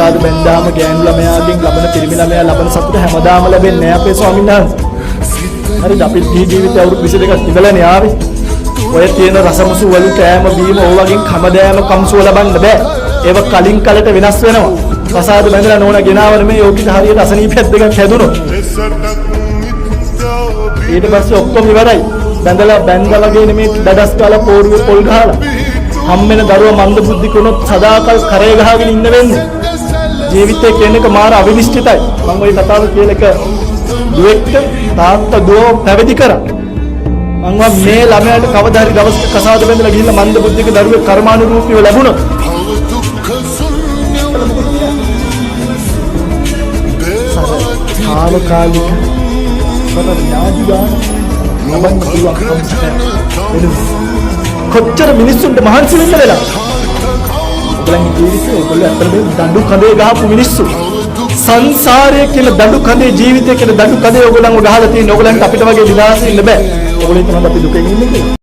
කසාද බැන්දාම ගෑනු ළමයාගෙන් ලබන පිරිමි ළමයා ලබන සතුට හැමදාම ලැබෙන්නේ නැහැ අපේ ස්වාමීන් වහන්සේ. හරිද? අපිත් ජීවිතය අවුරුදු 22ක් ඉඳලානේ ආවේ. ඔය තියෙන රසමුසු වලු කෑම බීම ඕ වගේ කමදෑම කම්සුව ලබන්න බෑ. ඒව කලින් කලට වෙනස් වෙනවා. කසාද බැඳලා නෝන ගෙනාවන මේ යෝගිත හරියට අසනීපයක් දෙකක් හැදුනොත් ඊට පස්සේ ඔක්කොම ඉවරයි. බැඳලා වගේ නෙමේ දඩස් කාලා පෝරුවේ පොල් ගහලා හම්බෙන දරුවා මන්ද බුද්ධික වුණොත් සදාකල් කරේ ගහගෙන ඉන්න වෙන්නේ. ජීවිතේ කියන එක මාර අවිනිශ්චිතයි. මම ওই කතාව කියලා එක දුවෙක්ට තාත්තා දුව පැවිදි කරා. මම මේ ළමයාට කවදා හරි දවසක කසාද බැඳලා ගිහිල්ලා මන්ද බුද්ධික දරුවෙක් කර්මානුරූපීව ලැබුණොත් ආවකාලික කොච්චර මිනිස්සුන්ට මහන්සි වෙන්න වෙලා ඔයගොල්ලන්ගේ ජීවිතේ ඔයගොල්ලෝ අතරේ දඬු කඳේ ගහපු මිනිස්සු සංසාරයේ කියලා දඬු කඳේ ජීවිතේ කියලා දඬු කඳේ ඔයගොල්ලන්ව ගහලා තියෙන ඔයගොල්ලන්ට අපිට වගේ විලාසෙ ඉන්න බෑ. ඔයගොල්ලෝ හිතනවා අපි දුකෙන් ඉන්නේ කියලා.